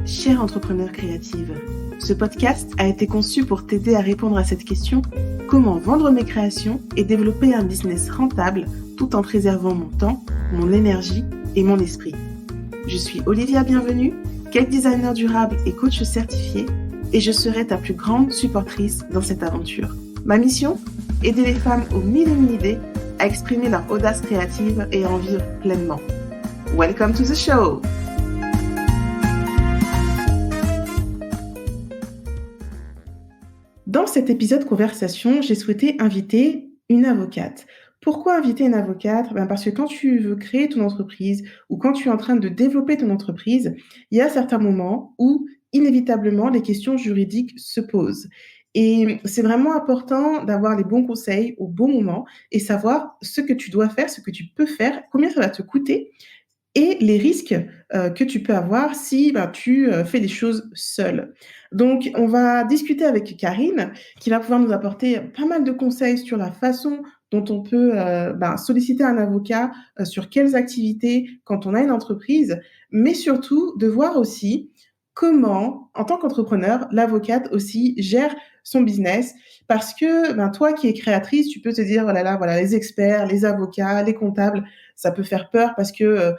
Chère entrepreneur créative, ce podcast a été conçu pour t'aider à répondre à cette question: comment vendre mes créations et développer un business rentable tout en préservant mon temps, mon énergie et mon esprit. Je suis Olivia Bienvenue, cake designer durable et coach certifié, et je serai ta plus grande supportrice dans cette aventure. Ma mission? Aider les femmes aux mille et une idées à exprimer leur audace créative et à en vivre pleinement. Welcome to the show! Dans cet épisode conversation, j'ai souhaité inviter une avocate. Pourquoi inviter une avocate? Parce que quand tu veux créer ton entreprise ou quand tu es en train de développer ton entreprise, il y a certains moments où inévitablement les questions juridiques se posent. Et c'est vraiment important d'avoir les bons conseils au bon moment et savoir ce que tu dois faire, ce que tu peux faire, combien ça va te coûter et les risques que tu peux avoir si tu fais les choses seule. Donc, on va discuter avec Karine, qui va pouvoir nous apporter pas mal de conseils sur la façon dont on peut solliciter un avocat, sur quelles activités quand on a une entreprise, mais surtout de voir aussi comment, en tant qu'entrepreneur, l'avocate aussi gère son business. Parce que toi qui es créatrice, tu peux te dire, oh là là, voilà, les experts, les avocats, les comptables, ça peut faire peur parce que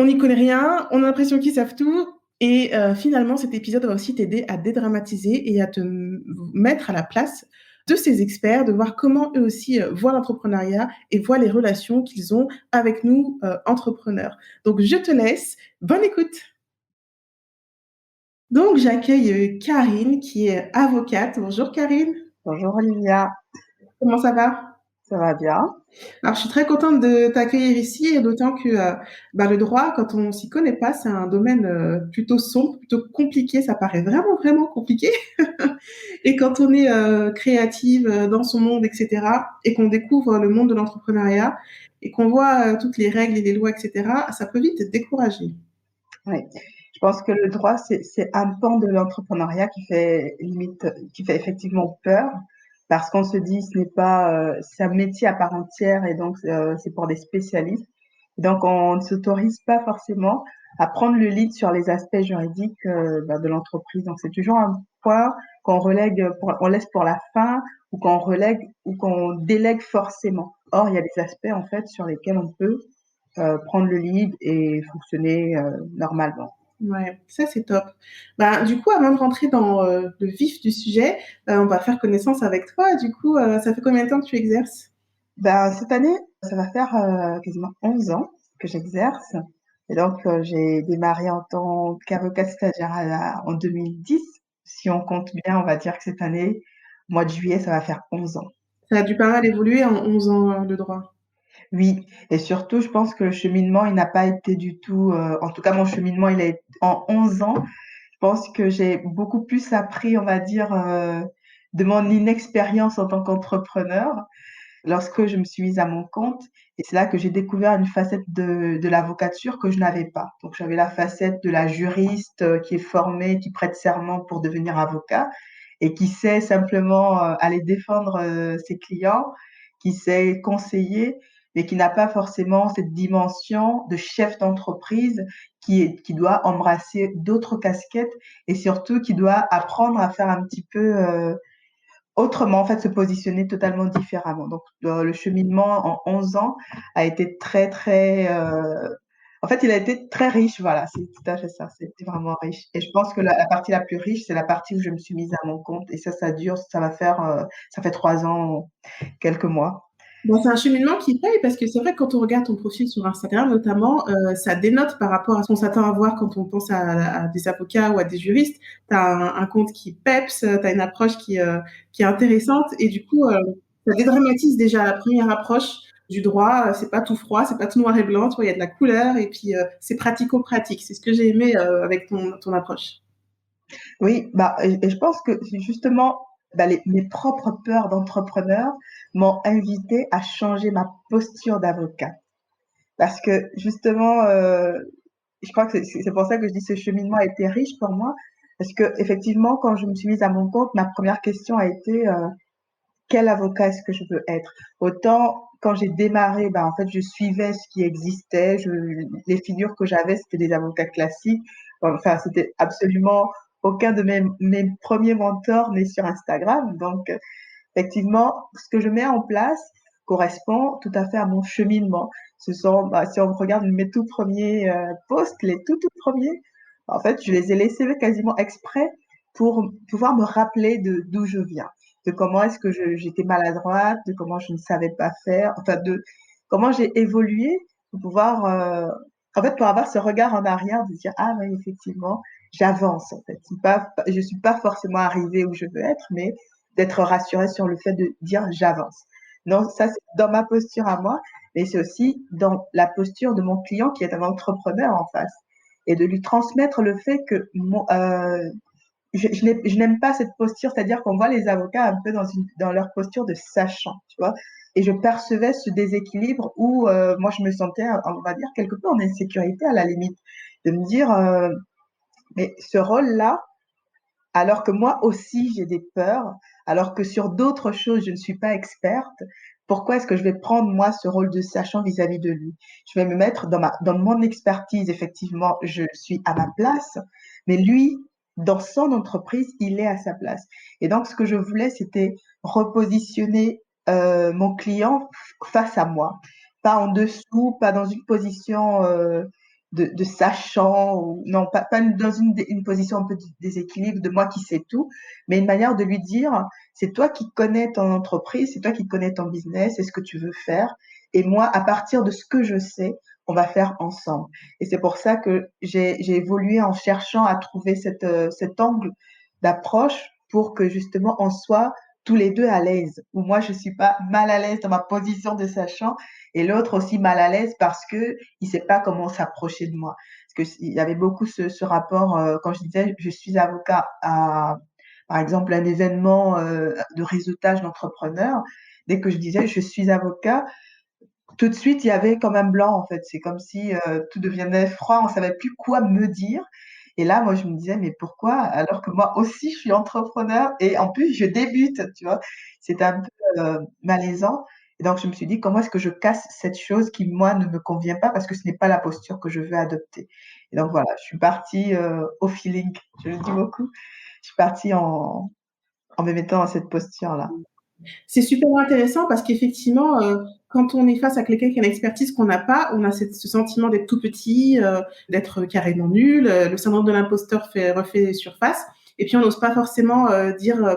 on n'y connaît rien, on a l'impression qu'ils savent tout. Et finalement, cet épisode va aussi t'aider à dédramatiser et à te mettre à la place de ces experts, de voir comment eux aussi voient l'entrepreneuriat et voient les relations qu'ils ont avec nous, entrepreneurs. Donc, je te laisse. Bonne écoute. Donc, j'accueille Karine, qui est avocate. Bonjour Karine. Bonjour Olivia, Comment ça va? ça va bien? Alors, je suis très contente de t'accueillir ici, et d'autant que le droit, quand on s'y connaît pas, c'est un domaine plutôt sombre, plutôt compliqué. Ça paraît vraiment, vraiment compliqué. Et quand on est créative dans son monde, etc., et qu'on découvre le monde de l'entrepreneuriat, et qu'on voit toutes les règles et les lois, etc., ça peut vite décourager. Oui, je pense que le droit, c'est un pan de l'entrepreneuriat qui fait limite, qui fait effectivement peur, parce qu'on se dit ce n'est pas, c'est un métier à part entière et donc c'est pour des spécialistes. Donc on ne s'autorise pas forcément à prendre le lead sur les aspects juridiques de l'entreprise. Donc c'est toujours un point qu'on relègue, on laisse pour la fin ou qu'on relègue ou qu'on délègue forcément. Or il y a des aspects en fait sur lesquels on peut prendre le lead et fonctionner normalement. Ouais, ça c'est top. Du coup, avant de rentrer dans le vif du sujet, on va faire connaissance avec toi. Du coup, ça fait combien de temps que tu exerces? Cette année, ça va faire quasiment 11 ans que j'exerce. Et donc, j'ai démarré en tant qu'avocate stagiaire en 2010. Si on compte bien, on va dire que cette année, mois de juillet, ça va faire 11 ans. Ça a dû pas mal évoluer en 11 ans de droit. Oui, et surtout, je pense que le cheminement, il n'a pas été du tout, en tout cas, mon cheminement, il est en 11 ans. Je pense que j'ai beaucoup plus appris, on va dire, de mon inexpérience en tant qu'entrepreneur lorsque je me suis mise à mon compte. Et c'est là que j'ai découvert une facette de l'avocature que je n'avais pas. Donc, j'avais la facette de la juriste qui est formée, qui prête serment pour devenir avocat et qui sait simplement aller défendre ses clients, qui sait conseiller, mais qui n'a pas forcément cette dimension de chef d'entreprise qui doit embrasser d'autres casquettes et surtout qui doit apprendre à faire un petit peu autrement, en fait, se positionner totalement différemment. Donc, le cheminement en 11 ans a été très, très, en fait, il a été très riche, voilà, c'est tout à fait ça, c'était vraiment riche. Et je pense que la partie la plus riche, c'est la partie où je me suis mise à mon compte et ça dure, ça va faire, ça fait 3 ans, quelques mois. Bon, c'est un cheminement qui paye parce que c'est vrai que quand on regarde ton profil sur Instagram, notamment, ça dénote par rapport à ce qu'on s'attend à voir quand on pense à des avocats ou à des juristes. Tu as un compte qui peps, tu as une approche qui est intéressante et du coup, ça dédramatise déjà la première approche du droit. C'est pas tout froid, c'est pas tout noir et blanc, tu vois, il y a de la couleur et puis c'est pratico-pratique. C'est ce que j'ai aimé avec ton approche. Oui, et je pense que c'est justement, mes propres peurs d'entrepreneur m'ont invité à changer ma posture d'avocat. Parce que justement, je crois que c'est pour ça que je dis ce cheminement a été riche pour moi. Parce que effectivement, quand je me suis mise à mon compte, ma première question a été quel avocat est-ce que je veux être? Autant quand j'ai démarré, en fait, je suivais ce qui existait. Les figures que j'avais, c'était des avocats classiques. Enfin, c'était absolument aucun de mes premiers mentors n'est sur Instagram. Donc, effectivement, ce que je mets en place correspond tout à fait à mon cheminement. Ce sont, si on regarde mes tout premiers posts, les tout premiers, en fait, je les ai laissés quasiment exprès pour pouvoir me rappeler de d'où je viens, de comment est-ce que j'étais maladroite, de comment je ne savais pas faire, enfin de comment j'ai évolué pour pouvoir, en fait, pour avoir ce regard en arrière, de dire ah oui effectivement, j'avance en fait. Je suis pas forcément arrivée où je veux être, mais d'être rassurée sur le fait de dire j'avance. Non, ça c'est dans ma posture à moi, mais c'est aussi dans la posture de mon client qui est un entrepreneur en face et de lui transmettre le fait que je n'aime pas cette posture, c'est-à-dire qu'on voit les avocats un peu dans leur posture de sachant, tu vois. Et je percevais ce déséquilibre où moi je me sentais, on va dire, quelque peu en insécurité à la limite, de me dire, mais ce rôle-là, alors que moi aussi j'ai des peurs, alors que sur d'autres choses je ne suis pas experte, pourquoi est-ce que je vais prendre moi ce rôle de sachant vis-à-vis de lui? Je vais me mettre dans mon expertise, effectivement, je suis à ma place, mais lui, dans son entreprise, il est à sa place. Et donc ce que je voulais, c'était repositionner mon client face à moi, pas en dessous, pas dans une position de sachant, ou non, pas dans une position un peu de déséquilibre de moi qui sais tout, mais une manière de lui dire, c'est toi qui connais ton entreprise, c'est toi qui connais ton business, c'est ce que tu veux faire, et moi, à partir de ce que je sais, on va faire ensemble. Et c'est pour ça que j'ai évolué en cherchant à trouver cet angle d'approche pour que justement on soit tous les deux à l'aise, où moi je suis pas mal à l'aise dans ma position de sachant et l'autre aussi mal à l'aise parce que il sait pas comment s'approcher de moi. Parce que il y avait beaucoup ce rapport quand je disais je suis avocat à par exemple un événement de réseautage d'entrepreneurs. Dès que je disais je suis avocat, tout de suite il y avait comme un blanc en fait. C'est comme si tout devenait froid, on savait plus quoi me dire. Et là, moi, je me disais, mais pourquoi? Alors que moi aussi, je suis entrepreneur et en plus, je débute, tu vois. C'était un peu malaisant. Et donc, je me suis dit, comment est-ce que je casse cette chose qui, moi, ne me convient pas parce que ce n'est pas la posture que je veux adopter. Et donc, voilà, je suis partie au feeling, je le dis beaucoup. Je suis partie en me mettant dans cette posture-là. C'est super intéressant parce qu'effectivement, quand on est face à quelqu'un qui a une expertise qu'on n'a pas, on a ce sentiment d'être tout petit, d'être carrément nul. Le syndrome de l'imposteur refait surface. Et puis on n'ose pas forcément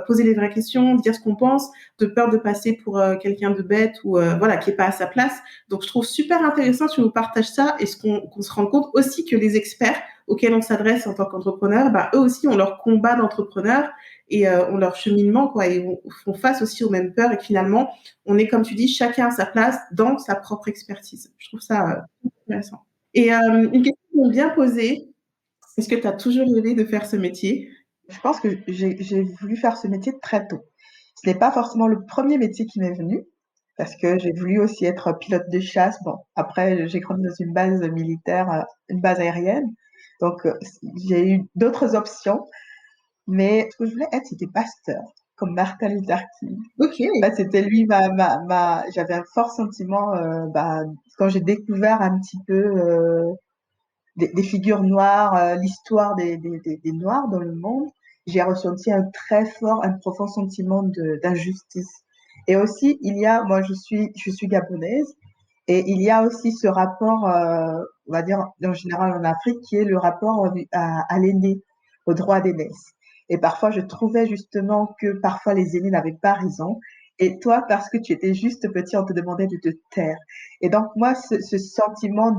poser les vraies questions, dire ce qu'on pense, de peur de passer pour quelqu'un de bête ou voilà qui est pas à sa place. Donc je trouve super intéressant que tu nous partages ça et qu'on se rende compte aussi que les experts auxquels on s'adresse en tant qu'entrepreneur, bah, eux aussi ont leur combat d'entrepreneur et ont leur cheminement, quoi, et font face aussi aux mêmes peurs, et que finalement, on est, comme tu dis, chacun à sa place dans sa propre expertise. Je trouve ça intéressant. Et une question qu'on bien posée, est-ce que tu as toujours rêvé de faire ce métier? Je pense que j'ai voulu faire ce métier très tôt. Ce n'est pas forcément le premier métier qui m'est venu, parce que j'ai voulu aussi être pilote de chasse. Bon, après, j'ai grandi dans une base militaire, une base aérienne. Donc, j'ai eu d'autres options. Mais ce que je voulais être, c'était pasteur, comme Martin Luther King. Ok. Bah, c'était lui, j'avais un fort sentiment, quand j'ai découvert un petit peu des figures noires, l'histoire des Noirs dans le monde, j'ai ressenti un profond sentiment d'injustice. Et aussi, moi, je suis gabonaise, et il y a aussi ce rapport, on va dire, en général en Afrique, qui est le rapport à l'aîné, au droit d'aînesse. Et parfois, je trouvais justement que parfois les aînés n'avaient pas raison. Et toi, parce que tu étais juste petit, on te demandait de te taire. Et donc, moi, ce sentiment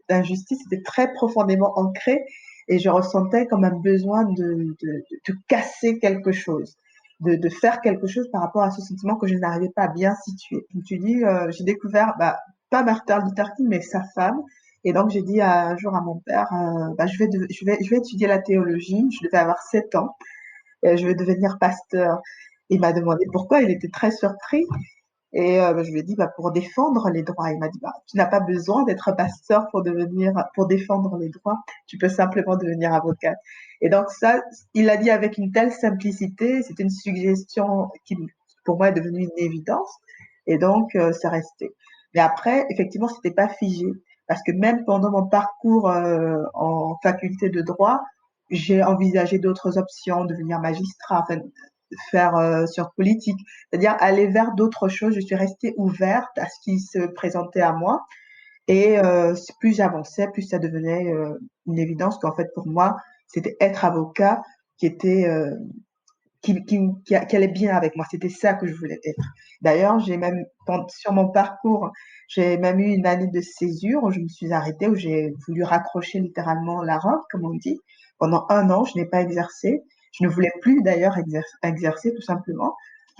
d'injustice était très profondément ancré et je ressentais comme un besoin de casser quelque chose, de faire quelque chose par rapport à ce sentiment que je n'arrivais pas à bien situer. Donc, tu dis, j'ai découvert, pas Martin Luther King, mais sa femme. Et donc, j'ai dit un jour à mon père, je vais étudier la théologie. Je devais avoir 7 ans. Je vais devenir pasteur. Il m'a demandé pourquoi. Il était très surpris. Et je lui ai dit, pour défendre les droits. Il m'a dit, tu n'as pas besoin d'être pasteur pour défendre les droits. Tu peux simplement devenir avocat. Et donc ça, il l'a dit avec une telle simplicité. C'était une suggestion qui, pour moi, est devenue une évidence. Et donc, c'est resté. Mais après, effectivement, c'était pas figé. Parce que même pendant mon parcours en faculté de droit, j'ai envisagé d'autres options, devenir magistrat, enfin, faire sciences politiques, c'est-à-dire aller vers d'autres choses. Je suis restée ouverte à ce qui se présentait à moi. Et plus j'avançais, plus ça devenait une évidence qu'en fait, pour moi, c'était être avocat qui était qui allait bien avec moi. C'était ça que je voulais être. D'ailleurs, j'ai même, sur mon parcours, j'ai même eu une année de césure où je me suis arrêtée, où j'ai voulu raccrocher littéralement la robe, comme on dit. Pendant un an, je n'ai pas exercé. Je ne voulais plus d'ailleurs exercer, tout simplement.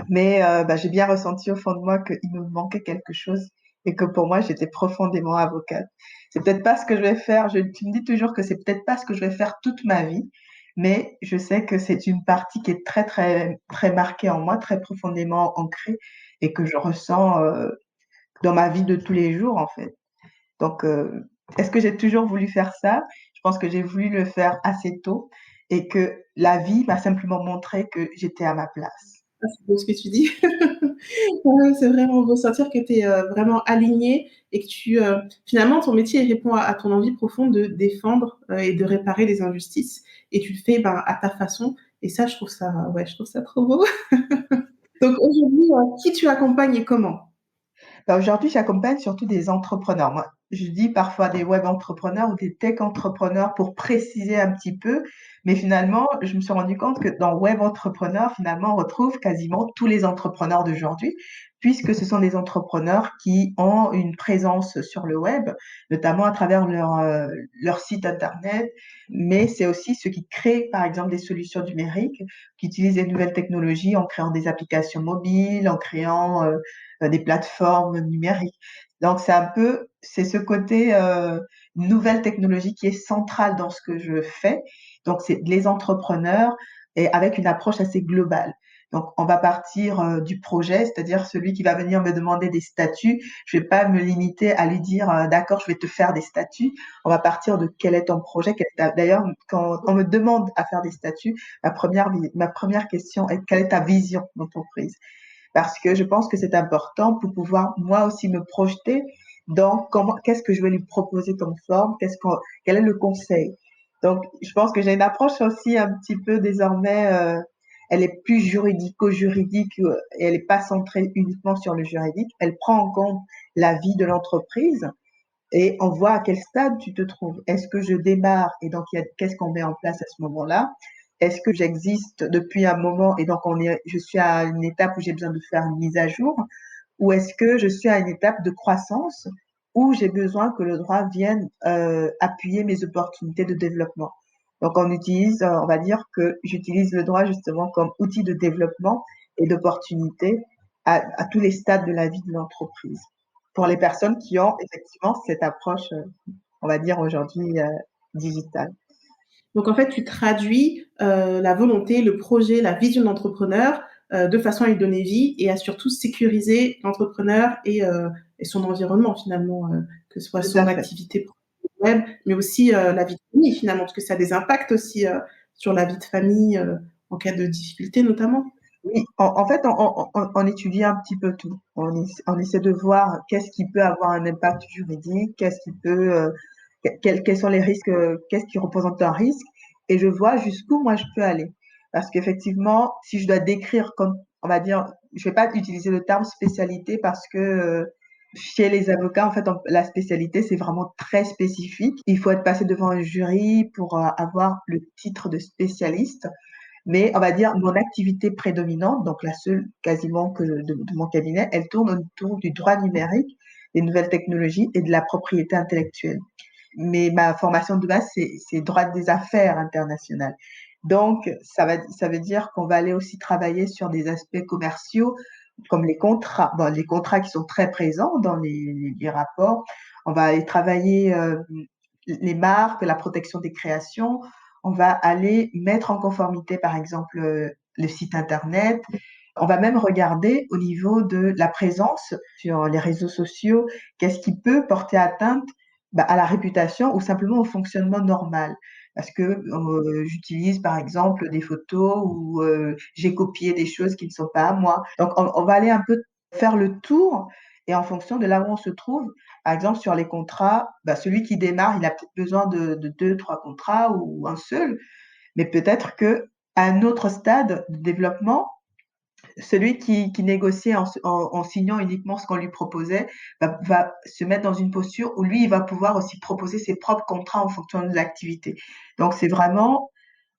Mais j'ai bien ressenti au fond de moi qu'il me manquait quelque chose et que pour moi, j'étais profondément avocate. C'est peut-être pas ce que je vais faire. Tu me dis toujours que c'est peut-être pas ce que je vais faire toute ma vie, mais je sais que c'est une partie qui est très, très, très marquée en moi, très profondément ancrée et que je ressens dans ma vie de tous les jours, en fait. Donc, est-ce que j'ai toujours voulu faire ça? Je pense que j'ai voulu le faire assez tôt et que la vie m'a simplement montré que j'étais à ma place. Ah, c'est beau ce que tu dis. Ouais, c'est vraiment beau sentir que tu es vraiment aligné et que finalement, ton métier répond à ton envie profonde de défendre et de réparer les injustices. Et tu le fais ben, à ta façon. Et ça, ouais, je trouve ça trop beau. Donc aujourd'hui, qui tu accompagnes et comment? Bah, aujourd'hui, j'accompagne surtout des entrepreneurs. Moi, je dis parfois des web entrepreneurs ou des tech entrepreneurs pour préciser un petit peu, mais finalement, je me suis rendu compte que dans web entrepreneurs, finalement, on retrouve quasiment tous les entrepreneurs d'aujourd'hui, puisque ce sont des entrepreneurs qui ont une présence sur le web, notamment à travers leur site internet, mais c'est aussi ceux qui créent, par exemple, des solutions numériques, qui utilisent les nouvelles technologies en créant des applications mobiles, en créant des plateformes numériques. Donc c'est ce côté nouvelle technologie qui est central dans ce que je fais. Donc c'est les entrepreneurs et avec une approche assez globale. Donc on va partir du projet, c'est-à-dire celui qui va venir me demander des statuts. Je vais pas me limiter à lui dire d'accord, je vais te faire des statuts. On va partir de quel est ton projet. D'ailleurs, quand on me demande à faire des statuts, ma première question est quelle est ta vision d'entreprise? Parce que je pense que c'est important pour pouvoir moi aussi me projeter dans qu'est-ce que je vais lui proposer comme forme, quel est le conseil. Donc, je pense que j'ai une approche aussi un petit peu désormais, elle est plus juridico-juridique et elle n'est pas centrée uniquement sur le juridique. Elle prend en compte la vie de l'entreprise et on voit à quel stade tu te trouves. Est-ce que je démarre et donc qu'est-ce qu'on met en place à ce moment-là? Est-ce que j'existe depuis un moment et donc je suis à une étape où j'ai besoin de faire une mise à jour? Ou est-ce que je suis à une étape de croissance où j'ai besoin que le droit vienne appuyer mes opportunités de développement? Donc on va dire que j'utilise le droit justement comme outil de développement et d'opportunité à tous les stades de la vie de l'entreprise. Pour les personnes qui ont effectivement cette approche, on va dire aujourd'hui digitale. Donc, en fait, tu traduis la volonté, le projet, la vision de l'entrepreneur de façon à lui donner vie et à surtout sécuriser l'entrepreneur et son environnement, finalement, que ce soit Tout son à fait. activité web, mais aussi la vie de famille, finalement, parce que ça a des impacts aussi sur la vie de famille en cas de difficulté, notamment. Oui, en fait, on étudie un petit peu tout. On essaie de voir qu'est-ce qui peut avoir un impact juridique, qu'est-ce qui peut, quels sont les risques, qu'est-ce qui représente un risque, et je vois jusqu'où moi je peux aller. Parce qu'effectivement, si je dois décrire comme, on va dire, je vais pas utiliser le terme spécialité parce que chez les avocats, en fait, la spécialité, c'est vraiment très spécifique. Il faut être passé devant un jury pour avoir le titre de spécialiste. Mais on va dire mon activité prédominante, donc la seule quasiment de mon cabinet, elle tourne autour du droit numérique, des nouvelles technologies et de la propriété intellectuelle. Mais ma formation de base, c'est droit des affaires internationales. Donc, ça veut dire qu'on va aller aussi travailler sur des aspects commerciaux, comme les contrats, bon, les contrats qui sont très présents dans les rapports. On va aller travailler les marques, la protection des créations. On va aller mettre en conformité, par exemple, le site internet. On va même regarder au niveau de la présence sur les réseaux sociaux, qu'est-ce qui peut porter atteinte à la réputation ou simplement au fonctionnement normal. Parce que j'utilise par exemple des photos ou j'ai copié des choses qui ne sont pas à moi. Donc on va aller un peu faire le tour Et en fonction de là où on se trouve, par exemple, sur les contrats, bah, celui qui démarre, il a peut-être besoin de deux, trois contrats ou un seul, mais peut-être que à un autre stade de développement, celui qui négociait en signant uniquement ce qu'on lui proposait va se mettre dans une posture où lui, il va pouvoir aussi proposer ses propres contrats en fonction de l'activité. Donc, c'est vraiment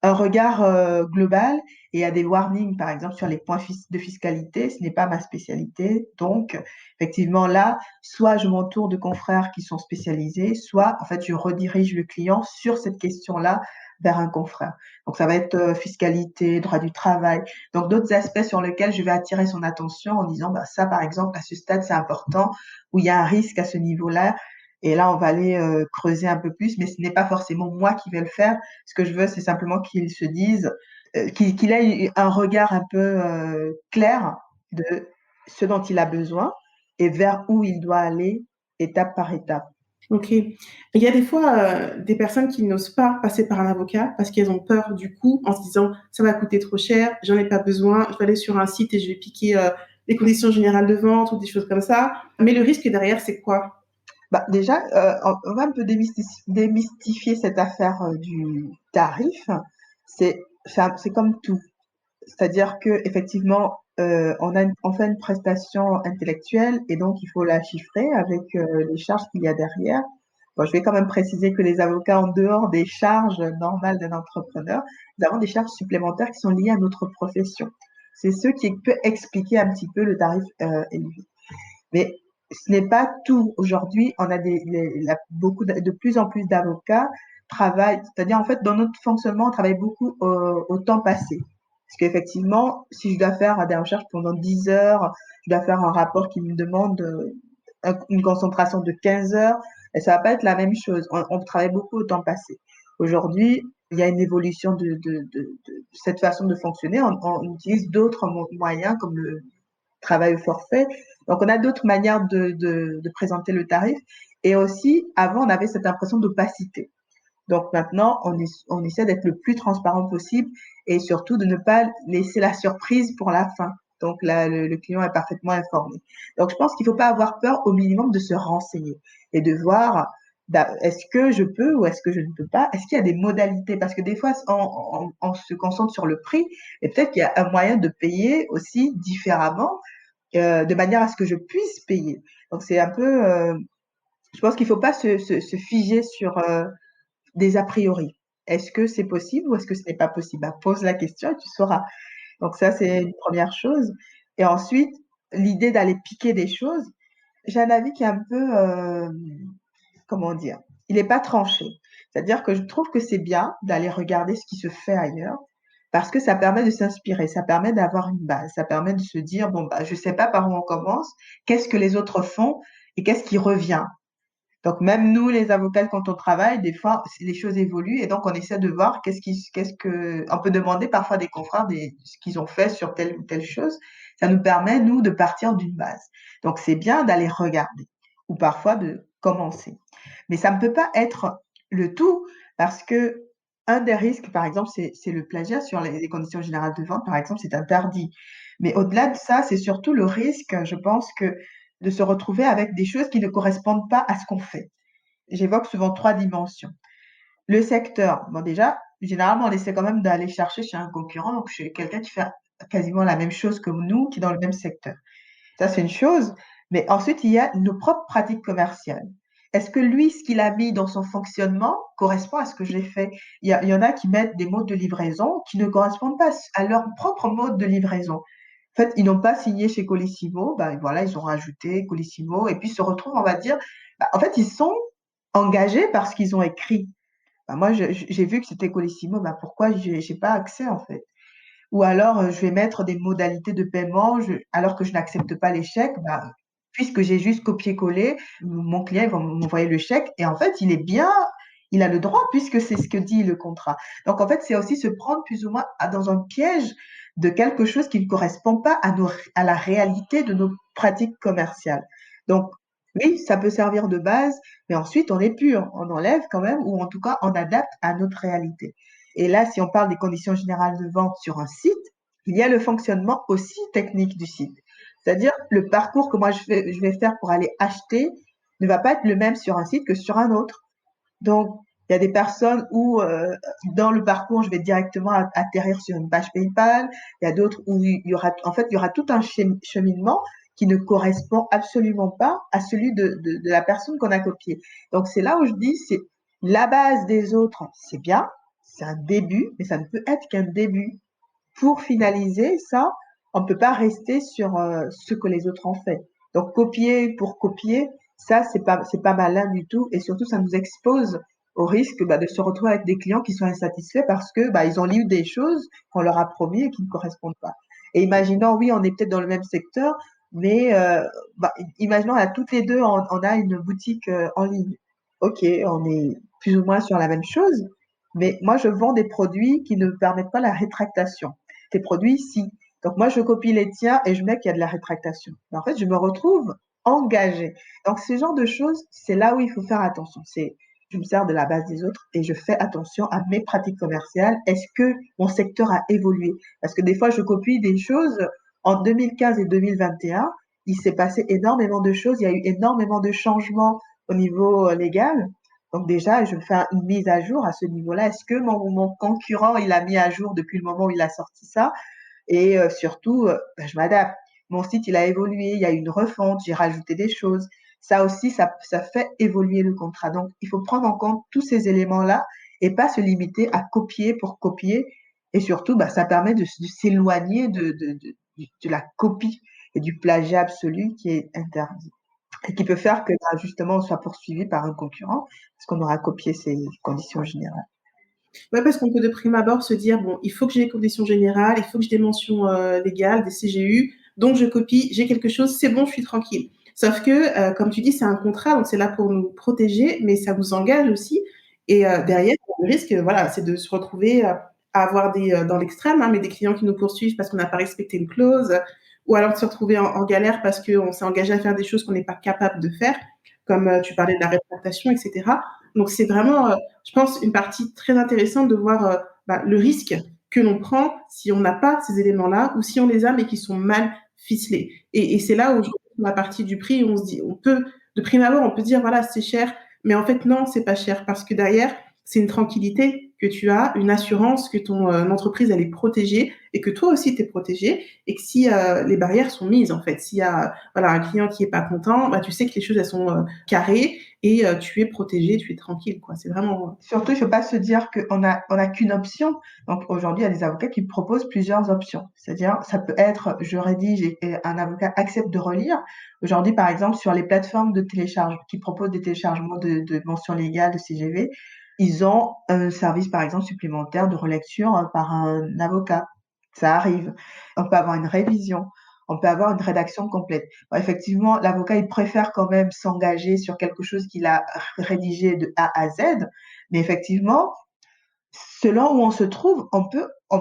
un regard global et il y a des warnings, par exemple, sur les points de fiscalité. Ce n'est pas ma spécialité. Donc, effectivement, là, soit je m'entoure de confrères qui sont spécialisés, soit, en fait, je redirige le client sur cette question-là vers un confrère. Donc, ça va être fiscalité, droit du travail. Donc, d'autres aspects sur lesquels je vais attirer son attention en disant, bah, ça, par exemple, à ce stade, c'est important, où il y a un risque à ce niveau-là. Et là, on va aller creuser un peu plus, mais ce n'est pas forcément moi qui vais le faire. Ce que je veux, c'est simplement qu'il se dise, qu'il ait un regard un peu clair de ce dont il a besoin et vers où il doit aller étape par étape. OK. Il y a des fois, des personnes qui n'osent pas passer par un avocat parce qu'elles ont peur du coût en se disant: «Ça va coûter trop cher, j'en ai pas besoin, je vais aller sur un site et je vais piquer, les conditions générales de vente» ou des choses comme ça. Mais le risque derrière, c'est quoi? Bah, déjà, on va un peu démystifier cette affaire du tarif. C'est comme tout. C'est-à-dire que effectivement, on fait une prestation intellectuelle et donc il faut la chiffrer avec les charges qu'il y a derrière. Bon, je vais quand même préciser que les avocats, en dehors des charges normales d'un entrepreneur, nous avons des charges supplémentaires qui sont liées à notre profession. C'est ce qui peut expliquer un petit peu le tarif élevé. Mais ce n'est pas tout. Aujourd'hui, on a beaucoup de plus en plus d'avocats travaillent, c'est-à-dire en fait dans notre fonctionnement, on travaille beaucoup au temps passé. Parce qu'effectivement, si je dois faire des recherches pendant 10 heures, je dois faire un rapport qui me demande une concentration de 15 heures, et ça va pas être la même chose. On travaille beaucoup au temps passé. Aujourd'hui, il y a une évolution de cette façon de fonctionner. On utilise d'autres moyens comme le travail au forfait. Donc, on a d'autres manières de présenter le tarif. Et aussi, avant, on avait cette impression d'opacité. Donc maintenant, on essaie d'être le plus transparent possible et surtout de ne pas laisser la surprise pour la fin. Donc là, le client est parfaitement informé. Donc je pense qu'il ne faut pas avoir peur au minimum de se renseigner et de voir est-ce que je peux ou est-ce que je ne peux pas. Est-ce qu'il y a des modalités? Parce que des fois, on se concentre sur le prix et peut-être qu'il y a un moyen de payer aussi différemment de manière à ce que je puisse payer. Donc c'est un peu, je pense qu'il ne faut pas se figer sur des a priori. Est-ce que c'est possible ou est-ce que ce n'est pas possible? Bah, pose la question et tu sauras. Donc ça, c'est une première chose. Et ensuite, l'idée d'aller piquer des choses, j'ai un avis qui est un peu, comment dire, il n'est pas tranché. C'est-à-dire que je trouve que c'est bien d'aller regarder ce qui se fait ailleurs parce que ça permet de s'inspirer, ça permet d'avoir une base, ça permet de se dire, bon, bah, je ne sais pas par où on commence, qu'est-ce que les autres font et qu'est-ce qui revient. Donc même nous, les avocats, quand on travaille, des fois, les choses évoluent et donc on essaie de voir on peut demander parfois des confrères ce qu'ils ont fait sur telle ou telle chose. Ça nous permet, nous, de partir d'une base. Donc c'est bien d'aller regarder ou parfois de commencer. Mais ça ne peut pas être le tout parce que un des risques, par exemple, c'est le plagiat sur les conditions générales de vente, par exemple, c'est interdit. Mais au-delà de ça, c'est surtout le risque, je pense que de se retrouver avec des choses qui ne correspondent pas à ce qu'on fait. J'évoque souvent trois dimensions. Le secteur, bon déjà, généralement, on essaie quand même d'aller chercher chez un concurrent, donc chez quelqu'un qui fait quasiment la même chose que nous, qui est dans le même secteur. Ça, c'est une chose. Mais ensuite, il y a nos propres pratiques commerciales. Est-ce que lui, ce qu'il a mis dans son fonctionnement correspond à ce que j'ai fait? Il y en a qui mettent des modes de livraison qui ne correspondent pas à leur propre mode de livraison. En fait, ils n'ont pas signé chez Colissimo, ben voilà, ils ont rajouté Colissimo et puis se retrouvent, on va dire, bah, en fait, ils sont engagés par ce qu'ils ont écrit. Bah, moi, j'ai vu que c'était Colissimo, bah, pourquoi j'ai pas accès en fait? Ou alors, je vais mettre des modalités de paiement, alors que je n'accepte pas les chèques, bah, puisque j'ai juste copié-collé, mon client il va m'envoyer le chèque et en fait, il a le droit puisque c'est ce que dit le contrat. Donc en fait, c'est aussi se prendre plus ou moins dans un piège de quelque chose qui ne correspond pas à la réalité de nos pratiques commerciales. Donc oui, ça peut servir de base, mais ensuite on est pur, on enlève quand même ou en tout cas on adapte à notre réalité. Et là, si on parle des conditions générales de vente sur un site, il y a le fonctionnement aussi technique du site. C'est-à-dire, le parcours que moi je vais faire pour aller acheter ne va pas être le même sur un site que sur un autre. Donc, il y a des personnes où, dans le parcours, je vais directement atterrir sur une page PayPal. Il y a d'autres où il y aura tout un cheminement qui ne correspond absolument pas à celui de la personne qu'on a copié. Donc, c'est là où je dis, c'est la base des autres, c'est bien, c'est un début, mais ça ne peut être qu'un début. Pour finaliser ça, on ne peut pas rester sur ce que les autres ont fait. Donc, copier pour copier, ça, c'est pas malin du tout. Et surtout, ça nous expose au risque de se retrouver avec des clients qui sont insatisfaits parce que ils ont lu des choses qu'on leur a promis et qui ne correspondent pas. Et imaginons, oui, on est peut-être dans le même secteur, mais imaginons, à toutes les deux, on a une boutique en ligne. OK, on est plus ou moins sur la même chose, mais moi, je vends des produits qui ne permettent pas la rétractation. Tes produits, si. Donc, moi, je copie les tiens et je mets qu'il y a de la rétractation. Mais en fait, je me retrouve engagée. Donc, ce genre de choses, c'est là où il faut faire attention. Je me sers de la base des autres et je fais attention à mes pratiques commerciales. Est-ce que mon secteur a évolué? Parce que des fois, je copie des choses en 2015 et 2021. Il s'est passé énormément de choses. Il y a eu énormément de changements au niveau légal. Donc déjà, je fais une mise à jour à ce niveau-là. Est-ce que mon concurrent, il a mis à jour depuis le moment où il a sorti ça? Et surtout, je m'adapte. Mon site, il a évolué, il y a eu une refonte, j'ai rajouté des choses. Ça aussi, ça fait évoluer le contrat. Donc, il faut prendre en compte tous ces éléments-là et pas se limiter à copier pour copier. Et surtout, ça permet de s'éloigner de la copie et du plagiat absolu qui est interdit et qui peut faire que justement on soit poursuivi par un concurrent parce qu'on aura copié ses conditions générales. Ouais, parce qu'on peut de prime abord se dire, bon, il faut que j'ai les conditions générales, il faut que j'ai des mentions légales, des CGU, donc je copie, j'ai quelque chose, c'est bon, je suis tranquille. Sauf que, comme tu dis, c'est un contrat, donc c'est là pour nous protéger, mais ça nous engage aussi. Et derrière, le risque, voilà, c'est de se retrouver à avoir dans l'extrême, hein, mais des clients qui nous poursuivent parce qu'on n'a pas respecté une clause, ou alors de se retrouver en galère parce qu'on s'est engagé à faire des choses qu'on n'est pas capable de faire, comme tu parlais de la rétractation, etc. Donc c'est vraiment, je pense, une partie très intéressante de voir le risque que l'on prend si on n'a pas ces éléments-là ou si on les a mais qui sont mal ficelés. Et c'est là où je retrouve la partie du prix où on se dit, de prime abord, on peut dire, voilà, c'est cher, mais en fait, non, c'est pas cher parce que derrière, c'est une tranquillité que tu as, une assurance que ton entreprise, elle est protégée et que toi aussi, tu es protégé et que si les barrières sont mises, en fait, s'il y a un client qui est pas content, tu sais que les choses, elles sont carrées et tu es protégé, tu es tranquille, quoi. C'est vraiment. Surtout, il ne faut pas se dire on a qu'une option. Donc aujourd'hui, il y a des avocats qui proposent plusieurs options. C'est-à-dire, ça peut être, je rédige et un avocat accepte de relire. Aujourd'hui, par exemple, sur les plateformes de téléchargement qui proposent des téléchargements de mentions légales, de CGV, ils ont un service, par exemple, supplémentaire de relecture par un avocat. Ça arrive. On peut avoir une révision. On peut avoir une rédaction complète. Bon, effectivement, l'avocat, il préfère quand même s'engager sur quelque chose qu'il a rédigé de A à Z. Mais effectivement, selon où on se trouve, on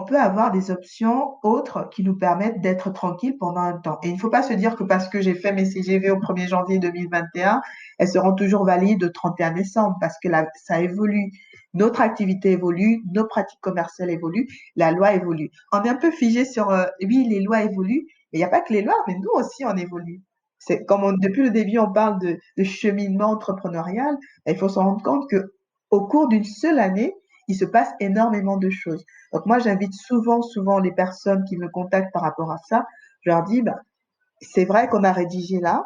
peut avoir des options autres qui nous permettent d'être tranquilles pendant un temps. Et il ne faut pas se dire que parce que j'ai fait mes CGV au 1er janvier 2021, elles seront toujours valides au 31 décembre parce que là, ça évolue. Notre activité évolue, nos pratiques commerciales évoluent, la loi évolue. On est un peu figé sur, oui, les lois évoluent, mais il n'y a pas que les lois, mais nous aussi, on évolue. C'est comme depuis le début, on parle de cheminement entrepreneurial, il faut se rendre compte que au cours d'une seule année, il se passe énormément de choses. Donc moi, j'invite souvent les personnes qui me contactent par rapport à ça. Je leur dis, c'est vrai qu'on a rédigé là,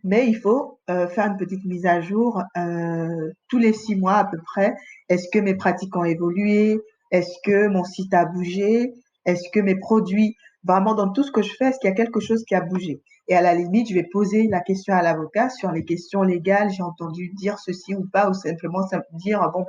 mais il faut faire une petite mise à jour tous les 6 mois à peu près. Est-ce que mes pratiques ont évolué? Est-ce que mon site a bougé? Est-ce que mes produits, vraiment dans tout ce que je fais, est-ce qu'il y a quelque chose qui a bougé? Et à la limite, je vais poser la question à l'avocat sur les questions légales. J'ai entendu dire ceci ou pas, ou simplement dire, bon,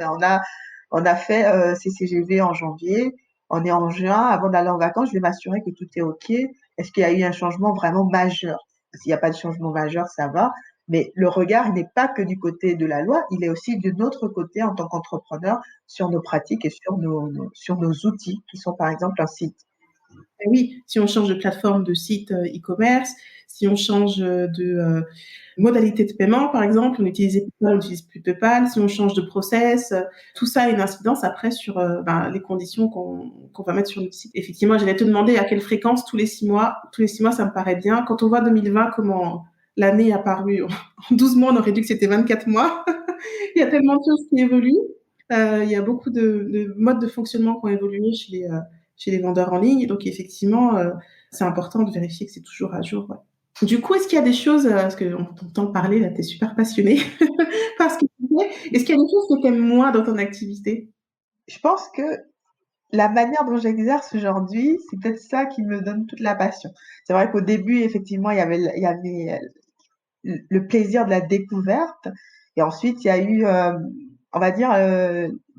on a fait CCGV en janvier, on est en juin, avant d'aller en vacances, je vais m'assurer que tout est OK. Est-ce qu'il y a eu un changement vraiment majeur? S'il n'y a pas de changement majeur, ça va. Mais le regard, il n'est pas que du côté de la loi, il est aussi de notre côté en tant qu'entrepreneur sur nos pratiques et sur nos outils qui sont par exemple un site. Oui, si on change de plateforme de site e-commerce, Si on change de modalité de paiement, par exemple, on utilise PayPal, on n'utilise plus PayPal. Si on change de process, tout ça a une incidence après sur les conditions qu'on va mettre sur notre site. Effectivement, j'allais te demander à quelle fréquence tous les 6 mois. Tous les 6 mois, ça me paraît bien. Quand on voit 2020, comment l'année a paru en 12 mois, on aurait dit que c'était 24 mois. Il y a tellement de choses qui évoluent. Il y a beaucoup de modes de fonctionnement qui ont évolué chez les vendeurs en ligne. Donc, effectivement, c'est important de vérifier que c'est toujours à jour. Ouais. Du coup, est-ce qu'il y a des choses, parce qu'on t'entend parler, là, tu es super passionnée par ce que tu fais. Est-ce qu'il y a des choses que tu aimes moins dans ton activité? Je pense que la manière dont j'exerce aujourd'hui, c'est peut-être ça qui me donne toute la passion. C'est vrai qu'au début, effectivement, il y avait le plaisir de la découverte. Et ensuite, il y a eu, on va dire,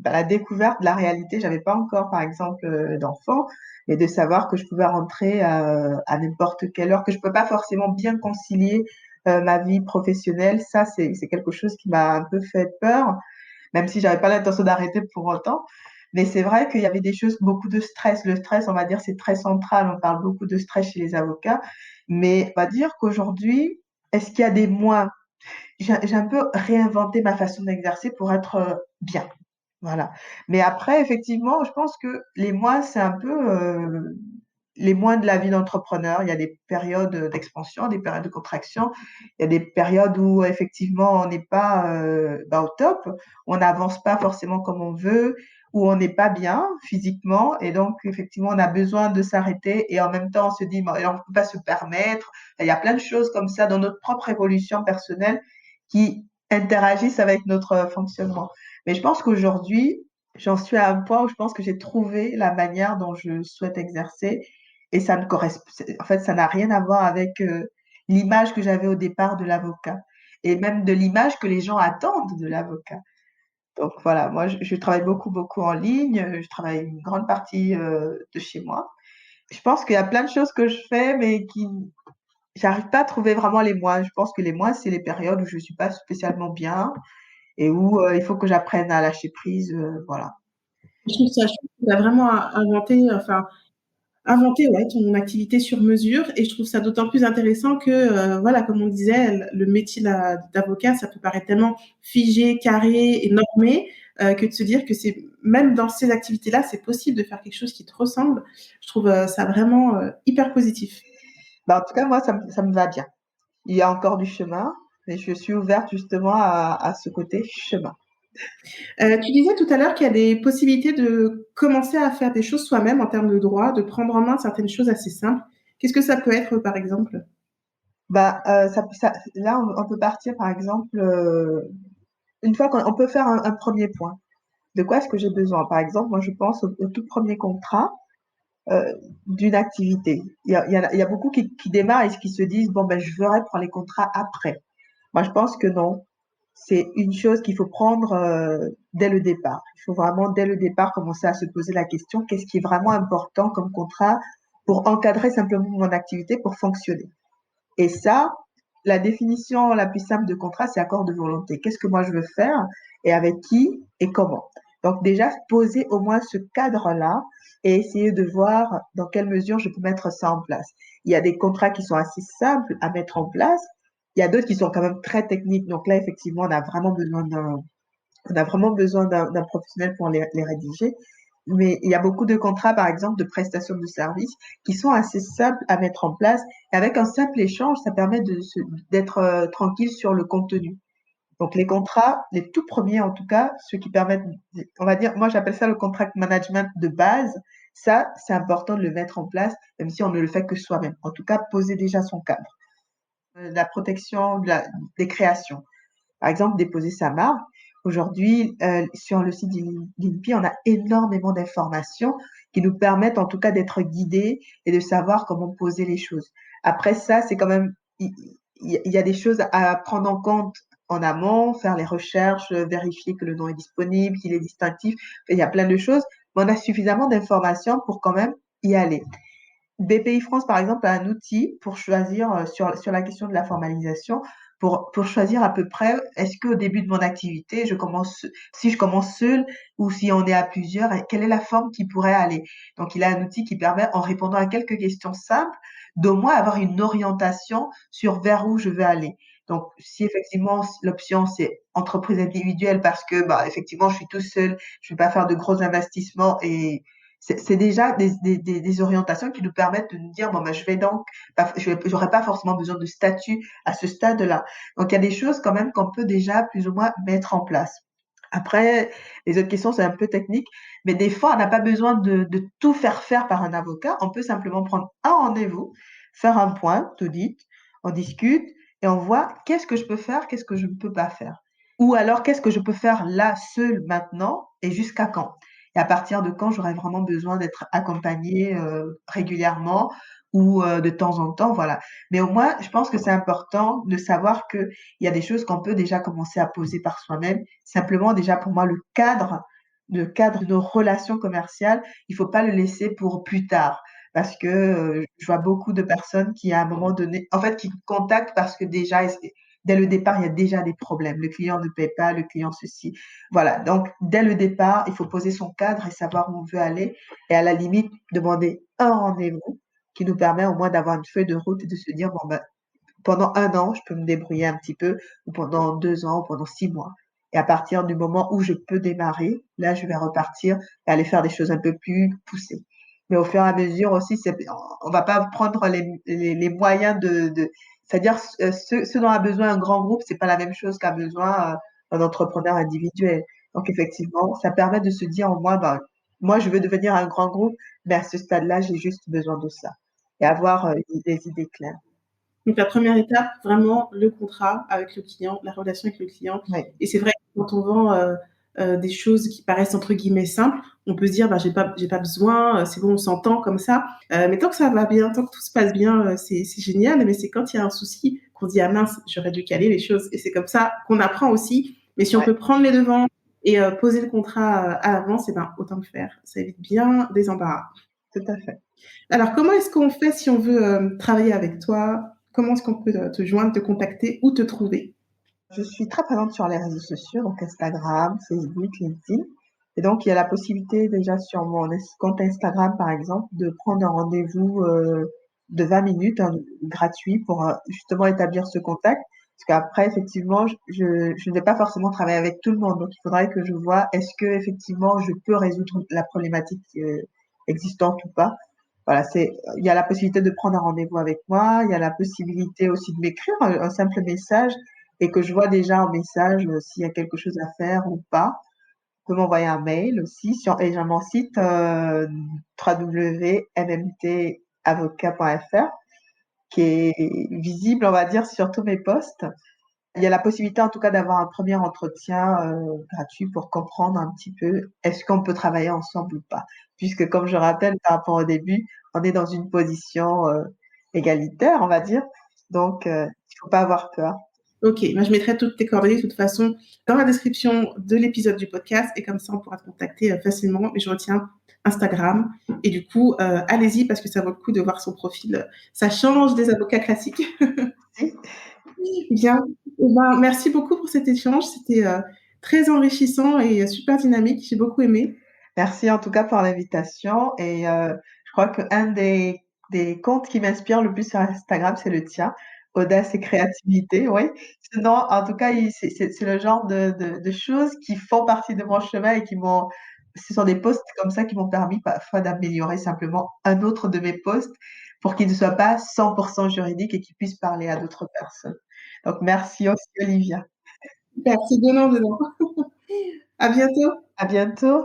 la découverte de la réalité. J'avais pas encore, par exemple, d'enfant, mais de savoir que je pouvais rentrer à n'importe quelle heure, que je peux pas forcément bien concilier ma vie professionnelle. Ça, c'est quelque chose qui m'a un peu fait peur, même si j'avais pas l'intention d'arrêter pour autant. Mais c'est vrai qu'il y avait des choses, beaucoup de stress. Le stress, on va dire, c'est très central. On parle beaucoup de stress chez les avocats. Mais on va dire qu'aujourd'hui, est-ce qu'il y a des mois? J'ai un peu réinventé ma façon d'exercer pour être bien. Voilà. Mais après, effectivement, je pense que les mois, c'est un peu les mois de la vie d'entrepreneur. Il y a des périodes d'expansion, des périodes de contraction. Il y a des périodes où effectivement on n'est pas au top, on n'avance pas forcément comme on veut, où on n'est pas bien physiquement. Et donc, effectivement, on a besoin de s'arrêter. Et en même temps, on se dit, bon, on ne peut pas se permettre. Il y a plein de choses comme ça dans notre propre évolution personnelle qui interagissent avec notre fonctionnement. Mais je pense qu'aujourd'hui, j'en suis à un point où je pense que j'ai trouvé la manière dont je souhaite exercer et ça ne correspond, en fait, ça n'a rien à voir avec l'image que j'avais au départ de l'avocat et même de l'image que les gens attendent de l'avocat. Donc voilà, moi, je travaille beaucoup, beaucoup en ligne. Je travaille une grande partie de chez moi. Je pense qu'il y a plein de choses que je fais, mais qui j'arrive pas à trouver vraiment les mois. Je pense que les mois, c'est les périodes où je suis pas spécialement bien et où il faut que j'apprenne à lâcher prise. Voilà. Je trouve ça chouette que tu as vraiment inventé ouais, ton activité sur mesure et je trouve ça d'autant plus intéressant que, voilà, comme on disait, le métier d'avocat, ça peut paraître tellement figé, carré et normé que de se dire que c'est même dans ces activités-là, c'est possible de faire quelque chose qui te ressemble. Je trouve ça vraiment hyper positif. Bah, en tout cas, moi, ça me va bien. Il y a encore du chemin, mais je suis ouverte justement à ce côté chemin. Tu disais tout à l'heure qu'il y a des possibilités de commencer à faire des choses soi-même en termes de droit, de prendre en main certaines choses assez simples. Qu'est-ce que ça peut être, par exemple? Bah, là, on peut partir, par exemple, une fois qu'on on peut faire un premier point. De quoi est-ce que j'ai besoin? Par exemple, moi, je pense au tout premier contrat d'une activité. Il y a beaucoup qui démarrent et qui se disent, bon, ben, je ferai prendre les contrats après. Moi, je pense que non. C'est une chose qu'il faut prendre dès le départ. Il faut vraiment, dès le départ, commencer à se poser la question, qu'est-ce qui est vraiment important comme contrat pour encadrer simplement mon activité, pour fonctionner. Et ça, la définition la plus simple de contrat, c'est accord de volonté. Qu'est-ce que moi je veux faire et avec qui et comment? Donc déjà, poser au moins ce cadre-là et essayer de voir dans quelle mesure je peux mettre ça en place. Il y a des contrats qui sont assez simples à mettre en place. Il y a d'autres qui sont quand même très techniques. Donc là, effectivement, on a vraiment besoin d'un professionnel pour les rédiger. Mais il y a beaucoup de contrats, par exemple, de prestations de services qui sont assez simples à mettre en place. Et avec un simple échange, ça permet d'être tranquille sur le contenu. Donc les contrats, les tout premiers en tout cas, ceux qui permettent, on va dire, moi j'appelle ça le contract management de base. Ça, c'est important de le mettre en place, même si on ne le fait que soi-même. En tout cas, poser déjà son cadre. La protection des créations. Par exemple, déposer sa marque. Aujourd'hui, sur le site d'INPI, on a énormément d'informations qui nous permettent en tout cas d'être guidés et de savoir comment poser les choses. Après ça, c'est quand même, il y a des choses à prendre en compte en amont, faire les recherches, vérifier que le nom est disponible, qu'il est distinctif. Il y a plein de choses, mais on a suffisamment d'informations pour quand même y aller. BPI France, par exemple, a un outil pour choisir sur la question de la formalisation pour choisir à peu près, est-ce qu'au début de mon activité, si je commence seule ou si on est à plusieurs, et quelle est la forme qui pourrait aller. Donc, il a un outil qui permet, en répondant à quelques questions simples, d'au moins avoir une orientation sur vers où je veux aller. Donc, si effectivement l'option c'est entreprise individuelle parce que bah effectivement je suis tout seul, je vais pas faire de gros investissements et c'est déjà des orientations qui nous permettent de nous dire bon ben je vais donc j'aurais pas forcément besoin de statut à ce stade-là. Donc il y a des choses quand même qu'on peut déjà plus ou moins mettre en place. Après, les autres questions, c'est un peu technique, mais des fois, on n'a pas besoin de tout faire par un avocat. On peut simplement prendre un rendez-vous, faire un point, tout dit, on discute et on voit qu'est-ce que je peux faire, qu'est-ce que je ne peux pas faire. Ou alors, qu'est-ce que je peux faire là, seul, maintenant, et jusqu'à quand? Et à partir de quand j'aurais vraiment besoin d'être accompagnée régulièrement ou de temps en temps, voilà. Mais au moins, je pense que c'est important de savoir qu'il y a des choses qu'on peut déjà commencer à poser par soi-même. Simplement, déjà, pour moi, le cadre de nos relations commerciales, il faut pas le laisser pour plus tard. Parce que je vois beaucoup de personnes qui, à un moment donné, en fait, qui me contactent parce que déjà, dès le départ, il y a déjà des problèmes. Le client ne paie pas, le client ceci. Voilà. Donc, dès le départ, il faut poser son cadre et savoir où on veut aller. Et à la limite, demander un rendez-vous qui nous permet au moins d'avoir une feuille de route et de se dire, bon, ben, pendant 1 an, je peux me débrouiller un petit peu, ou pendant 2 ans, ou pendant 6 mois. Et à partir du moment où je peux démarrer, là, je vais repartir et aller faire des choses un peu plus poussées. Mais au fur et à mesure aussi, on va pas prendre les moyens c'est-à-dire ce dont a besoin un grand groupe, c'est pas la même chose qu'a besoin un entrepreneur individuel. Donc effectivement, ça permet de se dire au moins, ben, moi, je veux devenir un grand groupe, mais à ce stade-là, j'ai juste besoin de ça. Et avoir des idées claires. Donc la première étape, vraiment le contrat avec le client, la relation avec le client. Oui. Et c'est vrai que quand on vend des choses qui paraissent entre guillemets simples, on peut se dire bah, j'ai pas besoin, c'est bon, on s'entend comme ça. Mais tant que ça va bien, tant que tout se passe bien, c'est génial. Mais c'est quand il y a un souci qu'on se dit ah mince, j'aurais dû caler les choses. Et c'est comme ça qu'on apprend aussi. Mais si on Ouais, peut prendre les devants et poser le contrat à l'avance, et ben autant le faire. Ça évite bien des embarras. tout à fait. Alors, comment est-ce qu'on fait si on veut travailler avec toi? Comment est-ce qu'on peut te joindre, te contacter ou te trouver? Je suis très présente sur les réseaux sociaux, donc Instagram, Facebook, LinkedIn. Et donc, il y a la possibilité déjà sur mon compte Instagram, par exemple, de prendre un rendez-vous de 20 minutes gratuit pour justement établir ce contact. Parce qu'après, effectivement, je ne vais pas forcément travailler avec tout le monde. Donc, il faudrait que je vois est-ce que effectivement je peux résoudre la problématique existante ou pas. Voilà, il y a la possibilité de prendre un rendez-vous avec moi. Il y a la possibilité aussi de m'écrire un simple message et que je vois déjà en message s'il y a quelque chose à faire ou pas. On peut m'envoyer un mail aussi et j'ai mon site www.mmtavocat.fr qui est visible, on va dire, sur tous mes posts. Il y a la possibilité en tout cas d'avoir un premier entretien gratuit pour comprendre un petit peu est-ce qu'on peut travailler ensemble ou pas. Puisque comme je rappelle par rapport au début, on est dans une position égalitaire, on va dire. Donc, il faut pas avoir peur. Ok, moi je mettrai toutes tes coordonnées de toute façon dans la description de l'épisode du podcast et comme ça on pourra te contacter facilement. Mais je retiens Instagram et du coup allez-y parce que ça vaut le coup de voir son profil. Ça change des avocats classiques. Bien. Eh ben, merci beaucoup pour cet échange. C'était très enrichissant et super dynamique. J'ai beaucoup aimé. Merci en tout cas pour l'invitation et je crois qu'un des comptes qui m'inspire le plus sur Instagram, c'est le tien, audace et créativité, oui. Sinon, en tout cas, c'est le genre de choses qui font partie de mon chemin et ce sont des posts comme ça qui m'ont permis parfois d'améliorer simplement un autre de mes posts pour qu'il ne soit pas 100% juridique et qu'il puisse parler à d'autres personnes. Donc merci aussi Olivia. Super, c'est donnant, donnant. À bientôt. À bientôt.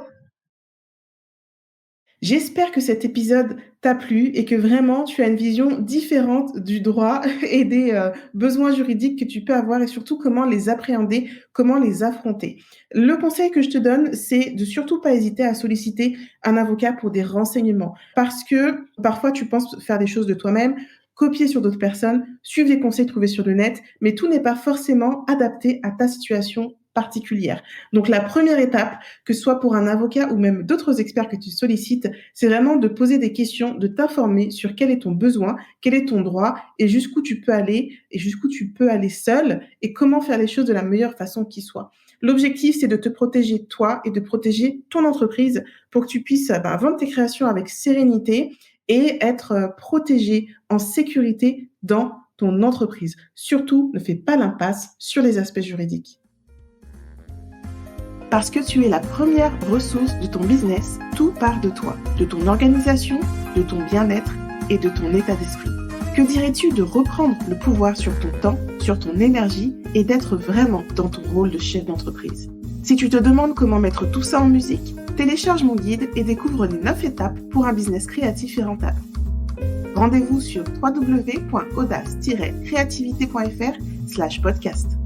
J'espère que cet épisode t'a plu et que vraiment tu as une vision différente du droit et des besoins juridiques que tu peux avoir et surtout comment les appréhender, comment les affronter. Le conseil que je te donne, c'est de surtout pas hésiter à solliciter un avocat pour des renseignements parce que parfois tu penses faire des choses de toi-même, copier sur d'autres personnes, suivre les conseils trouvés sur le net, mais tout n'est pas forcément adapté à ta situation particulière. Donc la première étape, que ce soit pour un avocat ou même d'autres experts que tu sollicites, c'est vraiment de poser des questions, de t'informer sur quel est ton besoin, quel est ton droit et jusqu'où tu peux aller seul et comment faire les choses de la meilleure façon qui soit. L'objectif, c'est de te protéger toi et de protéger ton entreprise pour que tu puisses vendre tes créations avec sérénité et être protégé en sécurité dans ton entreprise. Surtout, ne fais pas l'impasse sur les aspects juridiques. Parce que tu es la première ressource de ton business, tout part de toi, de ton organisation, de ton bien-être et de ton état d'esprit. Que dirais-tu de reprendre le pouvoir sur ton temps, sur ton énergie et d'être vraiment dans ton rôle de chef d'entreprise? Si tu te demandes comment mettre tout ça en musique, télécharge mon guide et découvre les 9 étapes pour un business créatif et rentable. Rendez-vous sur www.audace-creativité.fr/podcast.